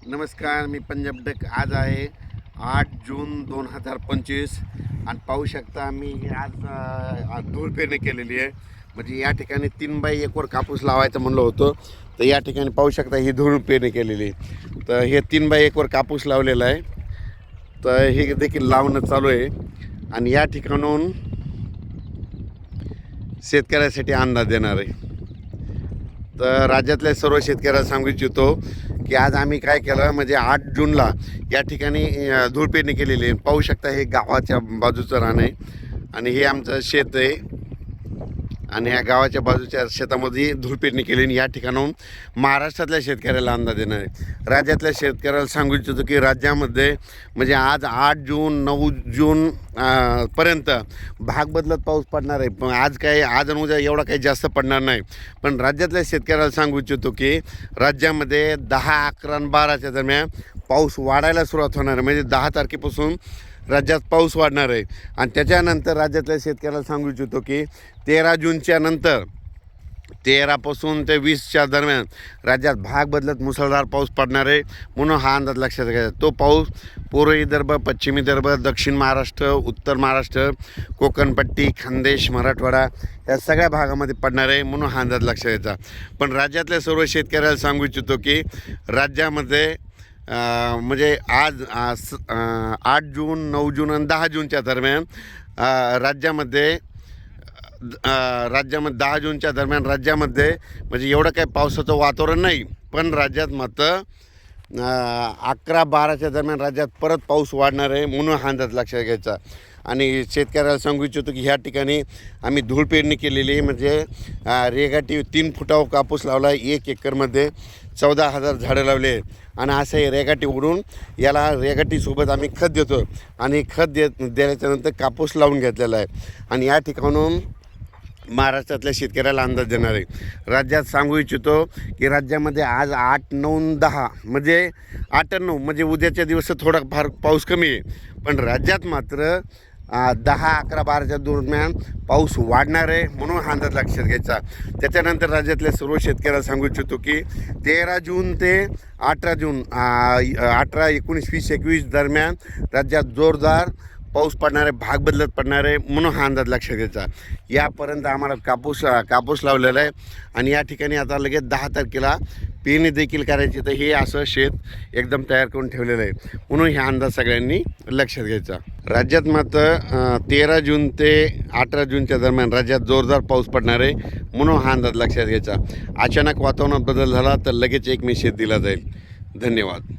नमस्कार, मी पंजाब डक. आज आहे 8 जून 2025 आणि पाहू शकता मी आज धूळ पेरणी केलेली आहे. म्हणजे या ठिकाणी 3x1 वर कापूस लावायचं म्हणलं होतं, तर या ठिकाणी पाहू शकता ही धूळ पेरणी केलेली. तर हे 3x1 वर कापूस लावलेला आहे, तर हे देखील लावणं चालू आहे. आणि या ठिकाणून शेतकऱ्यासाठी अंदाज देणार आहे. तर राज्यातल्या सर्व शेतकऱ्याला सांगू इच्छितो की आज आम्ही काय केलं, म्हणजे 8 जूनला या ठिकाणी धूळ पेरणी केलेली आहे. पाहू शकता हे गावाच्या बाजूचं रान आहे आणि हे आमचं शेत आहे आणि ह्या गावाच्या बाजूच्या शेतामध्ये धूळ पेरणी केली. आणि या ठिकाणाहून महाराष्ट्रातल्या शेतकऱ्याला अंदाज देणार आहे. राज्यातल्या शेतकऱ्याला सांगू इच्छितो की राज्यामध्ये म्हणजे आज 8 जून 9 जून पर्यंत भाग बदलत पाऊस पडणार आहे. पण आज आणि उद्या एवढा काही जास्त पडणार नाही. पण राज्यातल्या शेतकऱ्याला सांगू इच्छितो की राज्यामध्ये 10, 11 आणि 12च्या दरम्यान पाऊस वाढायला सुरुवात होणार आहे. म्हणजे 10 तारखेपासून राज्यात पाऊस वाढणार आहे. आणि त्याच्यानंतर राज्यातल्या शेतकऱ्याला सांगू इच्छितो की 13 जूनच्या नंतर 13 पासून ते 20च्या दरम्यान राज्यात भाग बदलत मुसळधार पाऊस पडणार आहे. म्हणून हा अंदाज लक्षात घ्यायचा. तो पाऊस पूर्व विदर्भ, पश्चिम विदर्भ, दक्षिण महाराष्ट्र, उत्तर महाराष्ट्र, कोकणपट्टी, खानदेश, मराठवाडा या सगळ्या भागामध्ये पडणार आहे. म्हणून हा अंदाज लक्षात घ्यायचा. पण राज्यातल्या सर्व शेतकऱ्याला सांगू इच्छितो की राज्यामध्ये म्हणजे आज 8 जून, 9 जून आणि 10 जूनच्या दरम्यान राज्यामध्ये 10 जूनच्या दरम्यान राज्यामध्ये म्हणजे एवढं काही पावसाचं वातावरण नाही. पण राज्यात मात्र 11-12च्या दरम्यान राज्यात परत पाऊस वाढणार आहे. म्हणून हा अंदाज लक्षात घ्यायचा. आणि शेतकऱ्याला सांगू इच्छितो की ह्या ठिकाणी आम्ही धूळ पेरणी केलेली आहे. म्हणजे रेघाटी 3 फुटावर कापूस लावला आहे. 1 एकरमध्ये 14,000 झाडं लावले. आणि असं हे रेघाटी उडून याला रेघाटीसोबत आम्ही खत देतो आणि खत दिल्याच्यानंतर कापूस लावून घेतलेला आहे. आणि या ठिकाणून महाराष्ट्रातल्या शेतकऱ्याला अंदाज देणार आहे. राज्यात सांगू इच्छितो की राज्यामध्ये आज 8, 9, 10 म्हणजे 8 आणि 9 म्हणजे उद्याच्या दिवस थोडा फार पाऊस कमी आहे. पण राज्यात मात्र 10, 11, 12च्या दरम्यान पाऊस वाढणार आहे. म्हणून हा अंदाज लक्षात घ्यायचा. त्याच्यानंतर राज्यातल्या सर्व शेतकऱ्याला सांगू इच्छितो की 13 जून ते 18 जून 18, 19, 20, 21 दरम्यान राज्यात जोरदार पाऊस पडणार आहे, भाग बदलत पडणार आहे. म्हणून हा अंदाज लक्षात घ्यायचा. यापर्यंत आम्हाला कापूस लावलेला आहे आणि या ठिकाणी आता लगेच 10 तारखेला पेरणी देखील करायची. तर हे असं शेत एकदम तयार करून ठेवलेलं आहे. म्हणून हा अंदाज सगळ्यांनी लक्षात घ्यायचा. राज्यात मात्र 13 जून ते 18 जूनच्या दरम्यान राज्यात जोरदार पाऊस पडणार आहे. म्हणून हा अंदाज लक्षात घ्यायचा. अचानक वातावरणात बदल झाला तर लगेच एक मेसेज दिला जाईल. धन्यवाद.